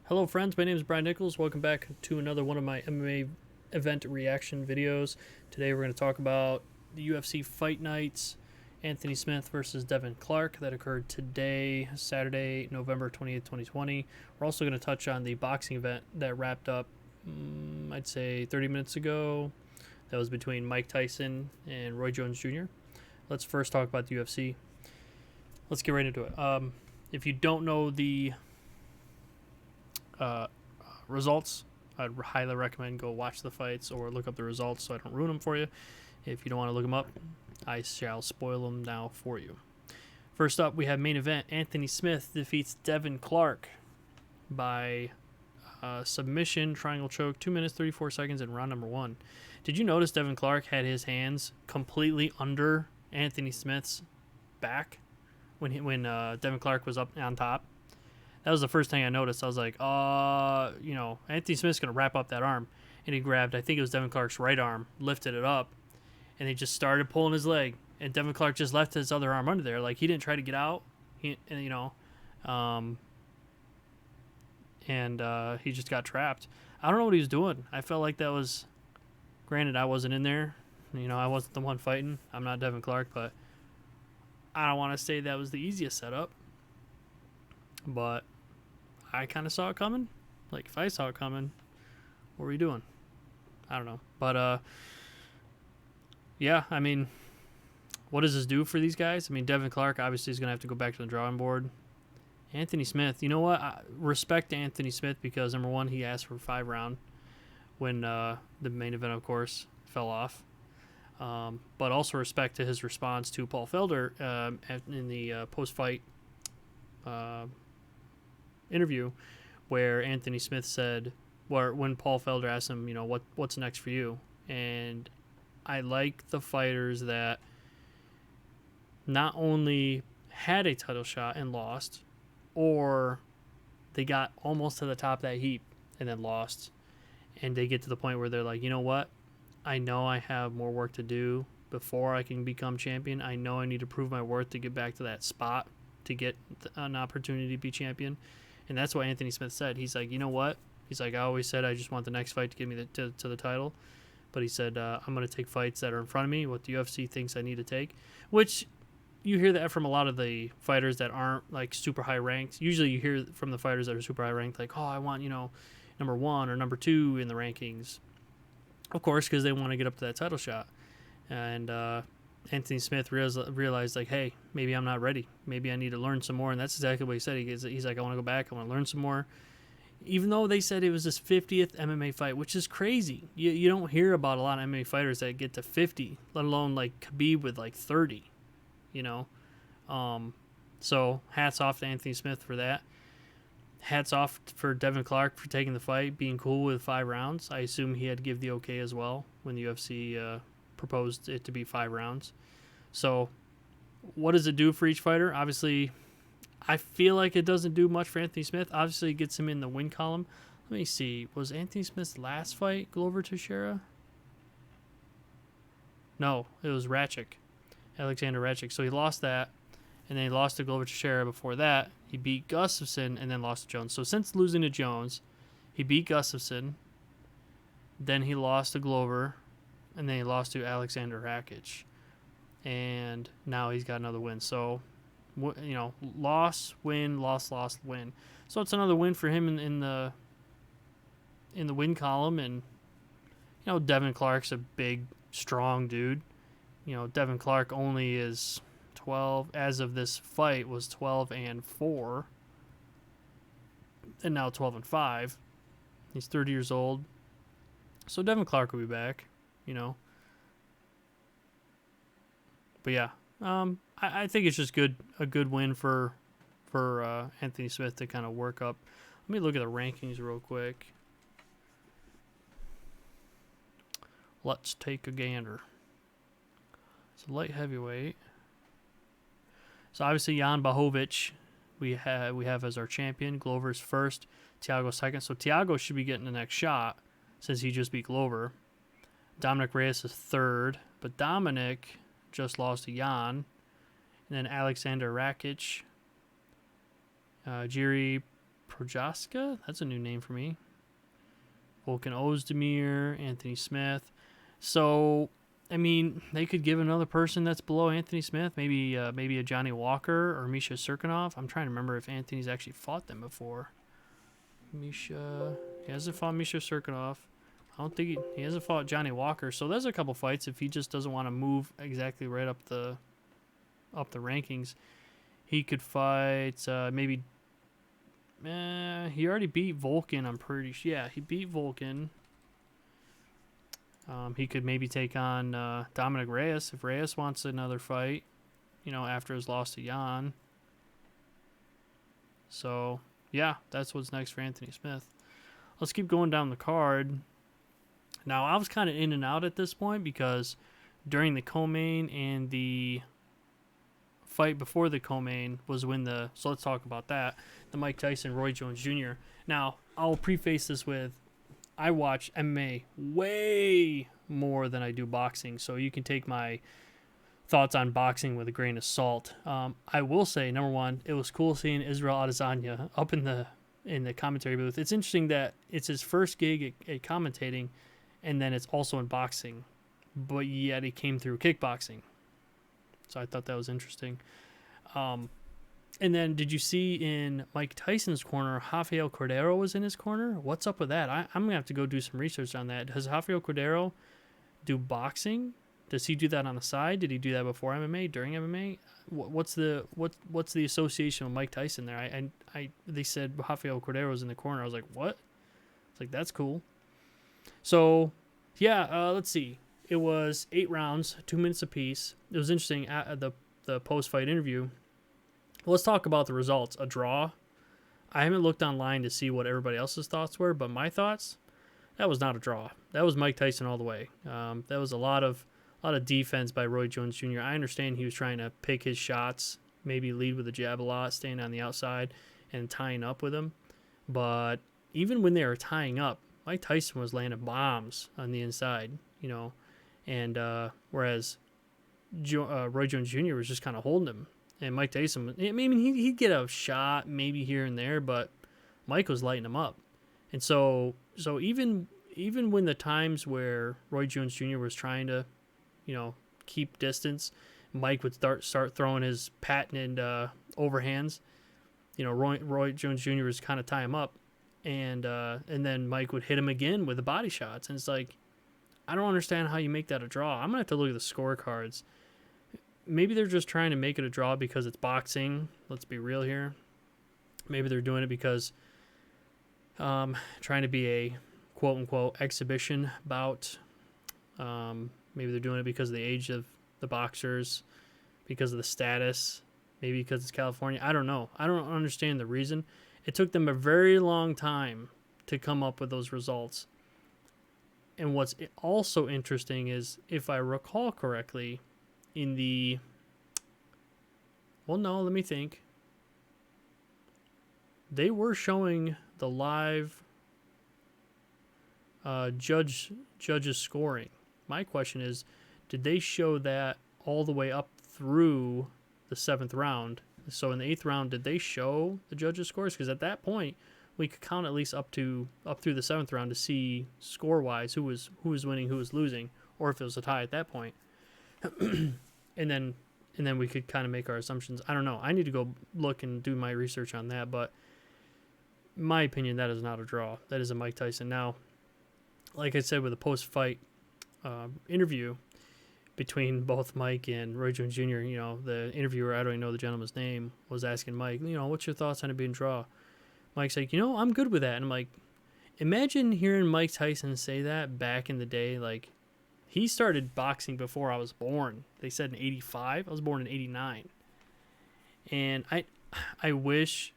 Hello friends, my name is Brian Nichols. Welcome back to another one of my MMA event reaction videos. Today we're going to talk about the UFC Fight Nights, Anthony Smith versus Devin Clark that occurred today, Saturday, November 20th, 2020. We're also going to touch on the boxing event that wrapped up, I'd say 30 minutes ago. That was between Mike Tyson and Roy Jones Jr. Let's first talk about the UFC. Let's get right into it. If you don't know the results, I'd highly recommend go watch the fights or look up the results so I don't ruin them for you. If you don't want to look them up, I shall spoil them now for you. First up, we have main event. Anthony Smith defeats Devin Clark by submission, triangle choke, 2 minutes, 34 seconds in round number 1. Did you notice Devin Clark had his hands completely under Anthony Smith's back when Devin Clark was up on top? That was the first thing I noticed. I was like, Anthony Smith's going to wrap up that arm. And he grabbed, I think it was Devin Clark's right arm, lifted it up, and he just started pulling his leg. And Devin Clark just left his other arm under there. Like, he didn't try to get out. He just got trapped. I don't know what he was doing. I felt like that was, granted, I wasn't in there. I wasn't the one fighting. I'm not Devin Clark, but I don't want to say that was the easiest setup. But I kind of saw it coming. Like, if I saw it coming, what were you doing? I don't know. But, yeah, I mean, what does this do for these guys? I mean, Devin Clark obviously is going to have to go back to the drawing board. Anthony Smith, you know what? I respect Anthony Smith because, number one, he asked for 5 round when the main event, of course, fell off. But also respect to his response to Paul Felder in the post-fight interview, where Anthony Smith said, when Paul Felder asked him, what's next for you? And I like the fighters that not only had a title shot and lost, or they got almost to the top of that heap and then lost, and they get to the point where they're like, you know what? I know I have more work to do before I can become champion. I know I need to prove my worth to get back to that spot to get an opportunity to be champion. And that's what Anthony Smith said. He's like, you know what? He's like, I always said I just want the next fight to get me to the title. But he said, I'm going to take fights that are in front of me, what the UFC thinks I need to take. Which, you hear that from a lot of the fighters that aren't, like, super high ranked. Usually you hear from the fighters that are super high ranked, like, oh, I want, number 1 or number 2 in the rankings. Of course, because they want to get up to that title shot. And Anthony Smith realized, like, hey, maybe I'm not ready. Maybe I need to learn some more. And that's exactly what he said. He's like, I want to go back. I want to learn some more. Even though they said it was his 50th MMA fight, which is crazy. You don't hear about a lot of MMA fighters that get to 50, let alone, like, Khabib with, like, 30, So hats off to Anthony Smith for that. Hats off for Devin Clark for taking the fight, being cool with 5 rounds. I assume he had to give the okay as well when the UFC proposed it to be 5 rounds. So what does it do for each fighter? Obviously, I feel like it doesn't do much for Anthony Smith. Obviously, it gets him in the win column. Let me see. Was Anthony Smith's last fight Glover Teixeira? No, it was Ratchik. Alexander Ratchik. So he lost that, and then he lost to Glover Teixeira before that. He beat Gustafsson and then lost to Jones. So since losing to Jones, he beat Gustafsson, then he lost to Glover, and then he lost to Alexander Rakic. And now he's got another win. So, loss, win, loss, loss, win. So it's another win for him in the win column. And, Devin Clark's a big, strong dude. Devin Clark only is 12, as of this fight, was 12-4. And now 12-5. He's 30 years old. So Devin Clark will be back, But yeah, I think it's just a good win for Anthony Smith to kind of work up. Let me look at the rankings real quick. Let's take a gander. So light heavyweight. So obviously Jan Blachowicz we have as our champion. Glover's first, Thiago second. So Thiago should be getting the next shot since he just beat Glover. Dominic Reyes is third, but Dominic just lost to Jan. And then Alexander Rakic, Jiri Projaska? That's a new name for me. Volkan Ozdemir, Anthony Smith. So, I mean, they could give another person that's below Anthony Smith, maybe a Johnny Walker or Misha Serkinov. I'm trying to remember if Anthony's actually fought them before. He hasn't fought Misha Serkinov. I don't think he hasn't fought Johnny Walker. So there's a couple fights if he just doesn't want to move exactly right up the rankings. He could fight maybe. He already beat Volkan. I'm pretty sure. Yeah, he beat Volkan. He could maybe take on Dominic Reyes if Reyes wants another fight, after his loss to Jan. So, yeah, that's what's next for Anthony Smith. Let's keep going down the card. Now, I was kind of in and out at this point because during the co-main and the fight before the co-main was when so let's talk about that, the Mike Tyson, Roy Jones Jr. Now, I'll preface this with, I watch MMA way more than I do boxing, so you can take my thoughts on boxing with a grain of salt. I will say, number one, it was cool seeing Israel Adesanya up in the commentary booth. It's interesting that it's his first gig at commentating, and then it's also in boxing, but yet he came through kickboxing. So I thought that was interesting. And then did you see in Mike Tyson's corner, Rafael Cordero was in his corner? What's up with that? I'm going to have to go do some research on that. Does Rafael Cordero do boxing? Does he do that on the side? Did he do that before MMA, during MMA? What's the association with Mike Tyson there? They said Rafael Cordero was in the corner. I was like, what? It's like, that's cool. So, yeah, let's see. It was 8 rounds, 2 minutes apiece. It was interesting at the post-fight interview. Let's talk about the results. A draw. I haven't looked online to see what everybody else's thoughts were, but my thoughts, that was not a draw. That was Mike Tyson all the way. That was a lot of defense by Roy Jones Jr. I understand he was trying to pick his shots, maybe lead with a jab a lot, staying on the outside and tying up with him. But even when they were tying up, Mike Tyson was landing bombs on the inside, and whereas Roy Jones Jr. was just kind of holding him. And Mike Tyson, I mean, he'd get a shot maybe here and there, but Mike was lighting him up. And so even when the times where Roy Jones Jr. was trying to, keep distance, Mike would start throwing his patented overhands. Roy Jones Jr. was kind of tie him up, and then Mike would hit him again with the body shots. And it's like, I don't understand how you make that a draw. I'm gonna have to look at the scorecards. Maybe they're just trying to make it a draw because it's boxing. Let's be real here. Maybe they're doing it because trying to be a quote-unquote exhibition bout. Maybe they're doing it because of the age of the boxers, because of the status, maybe because it's California. I don't know. I don't understand the reason. It took them a very long time to come up with those results. And what's also interesting is, if I recall correctly, let me think. They were showing the live judges scoring. My question is, did they show that all the way up through the 7th round? So in the 8th round, did they show the judges' scores? Because at that point, we could count at least up through the 7th round to see score-wise who was winning, who was losing, or if it was a tie at that point. And then we could kind of make our assumptions. I don't know. I need to go look and do my research on that. But in my opinion, that is not a draw. That is a Mike Tyson. Now, like I said, with the post-fight interview between both Mike and Roy Jones Jr., the interviewer, I don't even know the gentleman's name, was asking Mike, what's your thoughts on it being a draw? Mike's like, I'm good with that. And I'm like, imagine hearing Mike Tyson say that back in the day. Like, he started boxing before I was born. They said in 85. I was born in 89. And I wish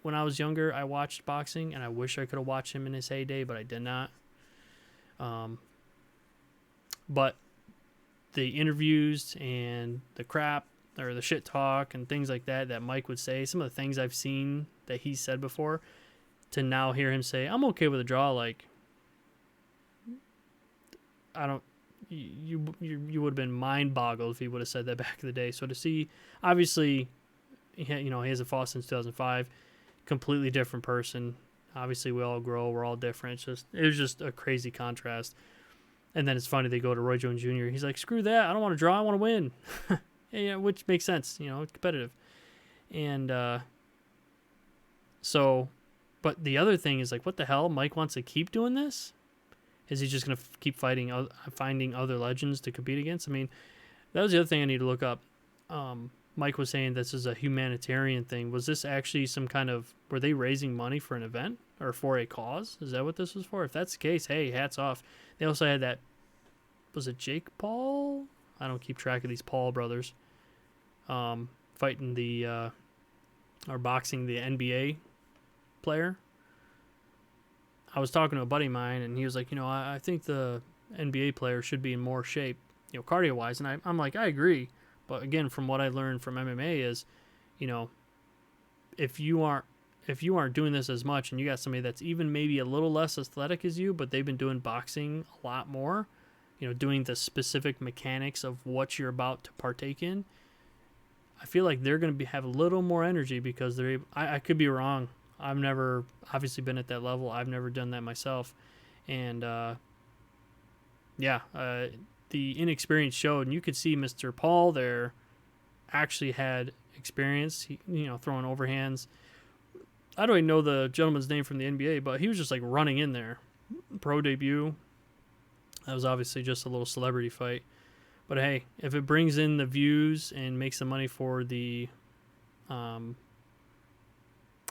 when I was younger I watched boxing, and I wish I could have watched him in his heyday, but I did not. But the interviews and the crap or the shit talk and things like that Mike would say, some of the things I've seen that he said before, to now hear him say, I'm okay with a draw, like, you would have been mind boggled if he would have said that back in the day. So to see, obviously, he hasn't fought since 2005. completely different person. Obviously, we all grow. We're all different. It was just a crazy contrast. And then it's funny, they go to Roy Jones Jr. He's like, screw that. I don't want to draw. I want to win. Yeah, which makes sense. It's competitive. And but the other thing is like, what the hell? Mike wants to keep doing this? Is he just going to keep finding other legends to compete against? I mean, that was the other thing I need to look up. Mike was saying this is a humanitarian thing. Was this actually some kind of, were they raising money for an event or for a cause? Is that what this was for? If that's the case, hey, hats off. They also had that, was it Jake Paul? I don't keep track of these Paul brothers. Fighting or boxing the NBA player. I was talking to a buddy of mine, and he was like, I think the NBA player should be in more shape, cardio-wise. And I'm like, I agree. But again, from what I learned from MMA is, if you aren't doing this as much, and you got somebody that's even maybe a little less athletic as you, but they've been doing boxing a lot more, doing the specific mechanics of what you're about to partake in, I feel like they're going to have a little more energy because I could be wrong. I've never obviously been at that level. I've never done that myself. And, the inexperience showed, and you could see Mr. Paul there actually had experience, throwing overhands. I don't even know the gentleman's name from the NBA, but he was just like running in there. Pro debut. That was obviously just a little celebrity fight. But hey, if it brings in the views and makes the money for the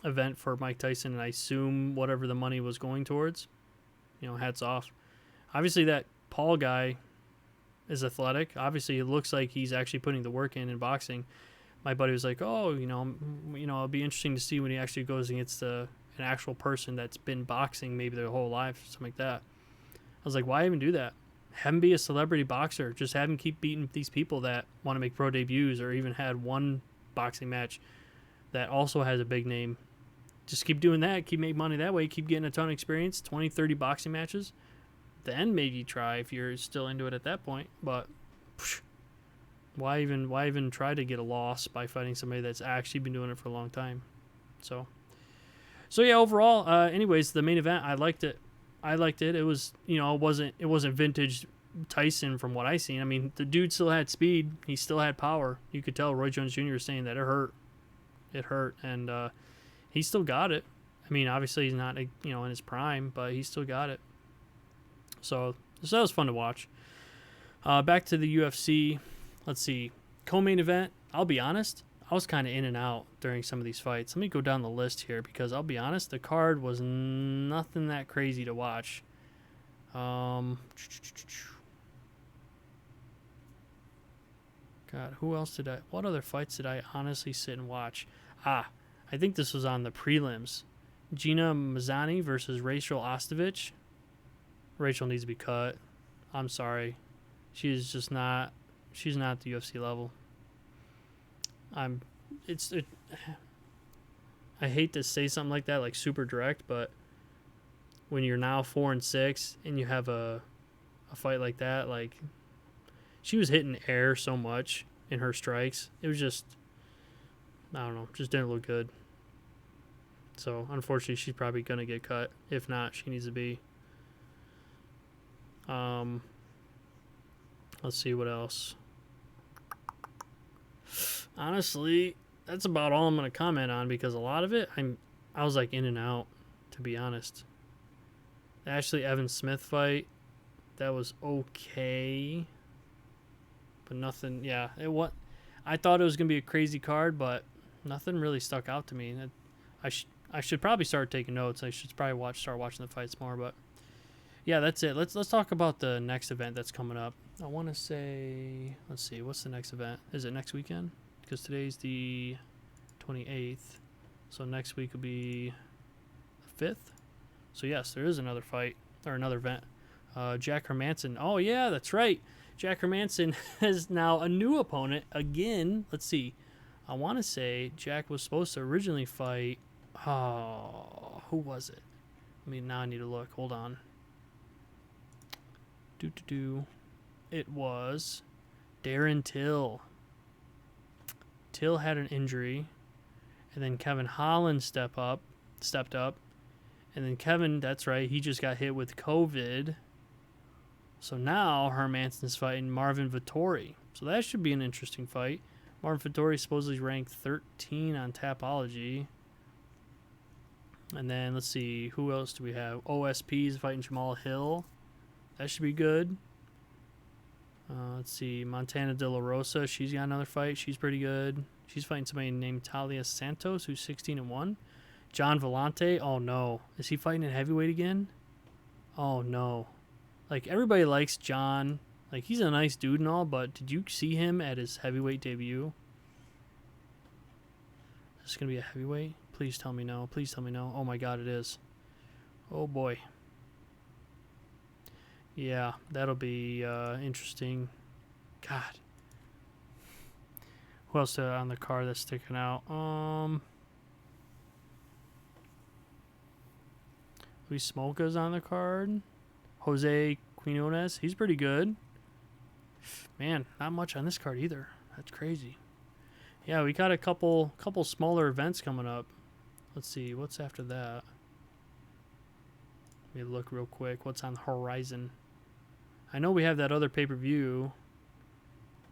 event for Mike Tyson, and I assume whatever the money was going towards, hats off. Obviously that Paul guy is athletic. Obviously it looks like he's actually putting the work in boxing. My buddy was like, it'll be interesting to see when he actually goes against an actual person that's been boxing maybe their whole life, something like that. I was like, why even do that? Have him be a celebrity boxer. Just have him keep beating these people that want to make pro debuts or even had one boxing match that also has a big name. Just keep doing that. Keep making money that way. Keep getting a ton of experience. 20, 30 boxing matches. Then maybe try if you're still into it at that point. But why even try to get a loss by fighting somebody that's actually been doing it for a long time? So yeah, overall, anyways, the main event, I liked it. It was, it wasn't vintage Tyson from what I seen. I mean, the dude still had speed. He still had power. You could tell Roy Jones Jr. was saying that it hurt, and he still got it. I mean, obviously he's not, in his prime, but he still got it. So that was fun to watch. Back to the UFC. Let's see. Co-main event, I'll be honest, I was kind of in and out during some of these fights. Let me go down the list here because I'll be honest, the card was nothing that crazy to watch. God, what other fights did I honestly sit and watch? I think this was on the prelims. Gina Mazzani versus Rachel Ostovich. Rachel needs to be cut. I'm sorry. She's not at the UFC level. I hate to say something like that, like super direct, but when you're now 4-6 and you have a fight like that, like she was hitting air so much in her strikes. It was just, I don't know, just didn't look good. So unfortunately, she's probably gonna get cut. If not, she needs to be. Let's see what else. Honestly, that's about all I'm going to comment on because a lot of it, I was like in and out, to be honest. The Ashlee Evans-Smith fight, that was okay. But nothing, yeah. I thought it was going to be a crazy card, but nothing really stuck out to me. I should probably start taking notes. I should probably start watching the fights more, but yeah, that's it. Let's talk about the next event that's coming up. I want to say, let's see, what's the next event? Is it next weekend? Because today's the 28th, so next week will be the 5th. So yes, there is another fight or another event. Jack Hermanson. Oh yeah, that's right. Jack Hermanson has now a new opponent again. Let's see. I want to say Jack was supposed to originally fight. Oh, who was it? Now I need to look. Hold on. It was Darren Till. Till had an injury, And then Kevin Holland stepped up. And then Kevin, that's right, he just got hit with COVID. So now Hermansson's fighting Marvin Vettori. So that should be an interesting fight. Marvin Vettori supposedly ranked 13 on Tapology. And then let's see, who else do we have? OSP is fighting Jamal Hill. That should be good. Let's see, Montana De La Rosa. She's got another fight. She's pretty good. She's fighting somebody named Talia Santos, who's 16-1. John Vellante. Oh no, is he fighting in heavyweight again? Oh no. Like, everybody likes John. Like, he's a nice dude and all, but did you see him at his heavyweight debut? Is this gonna be a heavyweight? Please tell me no. Please tell me no. Oh my god, it is. Oh boy. Yeah, that'll be interesting. God. Who else on the card that's sticking out? Luis Smolka's on the card. Jose Quinones, he's pretty good. Man, not much on this card either. That's crazy. Yeah, we got a couple smaller events coming up. Let's see, what's after that? Let me look real quick. What's on the horizon? I know we have that other pay-per-view.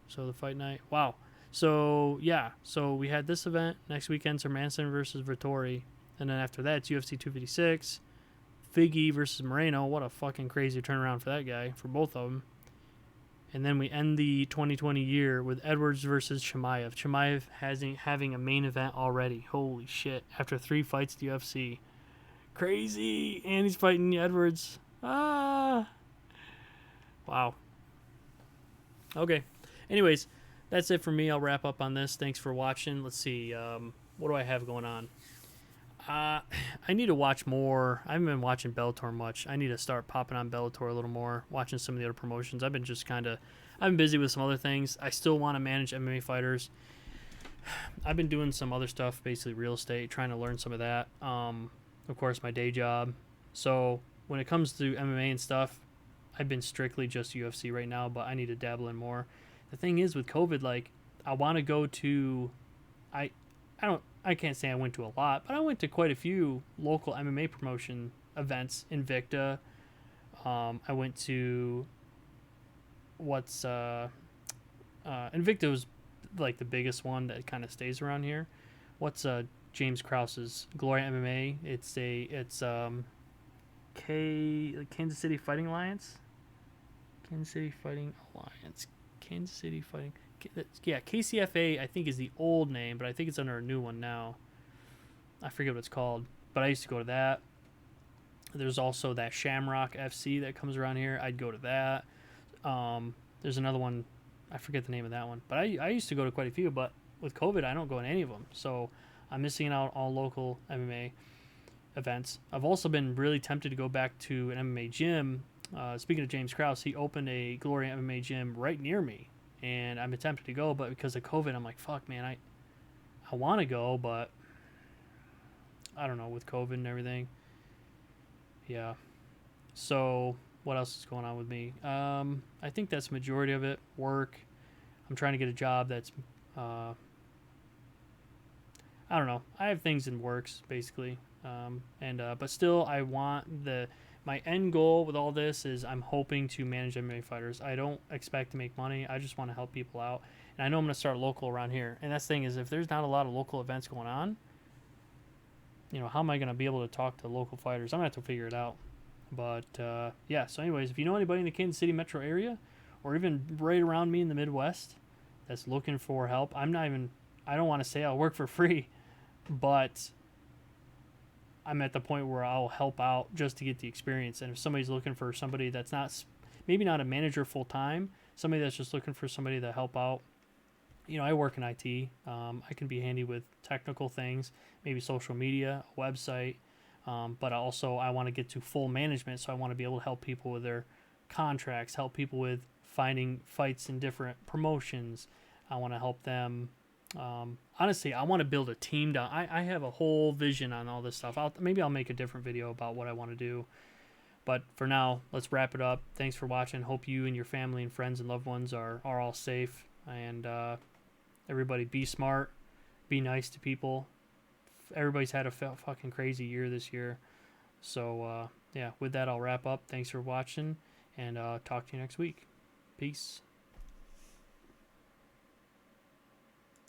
So the fight night. Wow. So, yeah. So we had this event. Next weekend's Hermansson versus Vettori. And then after that, it's UFC 256. Figgy versus Moreno. What a fucking crazy turnaround for that guy. For both of them. And then we end the 2020 year with Edwards versus Chimaev. Chimaev having a main event already. Holy shit. After 3 fights at the UFC. Crazy. And he's fighting Edwards. Ah. Wow. Okay. Anyways, that's it for me. I'll wrap up on this. Thanks for watching. Let's see. What do I have going on? I need to watch more. I haven't been watching Bellator much. I need to start popping on Bellator a little more, watching some of the other promotions. I've been busy with some other things. I still want to manage MMA fighters. I've been doing some other stuff, basically real estate, trying to learn some of that. Of course, my day job. So when it comes to MMA and stuff, I've been strictly just UFC right now, but I need to dabble in more. The thing is with COVID, like, I want to go to, I can't say I went to a lot, but I went to quite a few local MMA promotion events. Invicta. I went to Invicta was like the biggest one that kind of stays around here. What's James Krause's Gloria MMA? It's Kansas City Fighting Alliance. Yeah, KCFA I think is the old name, but I think it's under a new one now. I forget what it's called, but I used to go to that. There's also that Shamrock FC that comes around here. I'd go to that. There's another one. I forget the name of that one, but I used to go to quite a few, but with COVID, I don't go in any of them. So I'm missing out on local MMA events. I've also been really tempted to go back to an MMA gym. Speaking of James Krause, he opened a Glory MMA gym right near me, and I'm tempted to go, but because of COVID, I'm like, fuck, man, I want to go, but I don't know, with COVID and everything. Yeah. So what else is going on with me? I think that's the majority of it. Work. I'm trying to get a job that's, I don't know. I have things in works, basically. But still, I want my end goal with all this is I'm hoping to manage MMA fighters. I don't expect to make money. I just want to help people out. And I know I'm going to start local around here. And that's the thing is, if there's not a lot of local events going on, how am I going to be able to talk to local fighters? I'm going to have to figure it out. But, yeah. So anyways, if you know anybody in the Kansas City metro area or even right around me in the Midwest that's looking for help, I don't want to say I'll work for free, but I'm at the point where I'll help out just to get the experience. And if somebody's looking for somebody that's maybe not a manager full time, somebody that's just looking for somebody to help out, I work in IT. I can be handy with technical things, maybe social media, a website. But also I want to get to full management. So I want to be able to help people with their contracts, help people with finding fights in different promotions. I want to help them. Honestly, I want to build a team down. I have a whole vision on all this stuff. Maybe I'll make a different video about what I want to do. But for now, let's wrap it up. Thanks for watching. Hope you and your family and friends and loved ones are all safe. And everybody be smart, be nice to people, everybody's had a fucking crazy year this year. So yeah, with that I'll wrap up. Thanks for watching, and talk to you next week. Peace.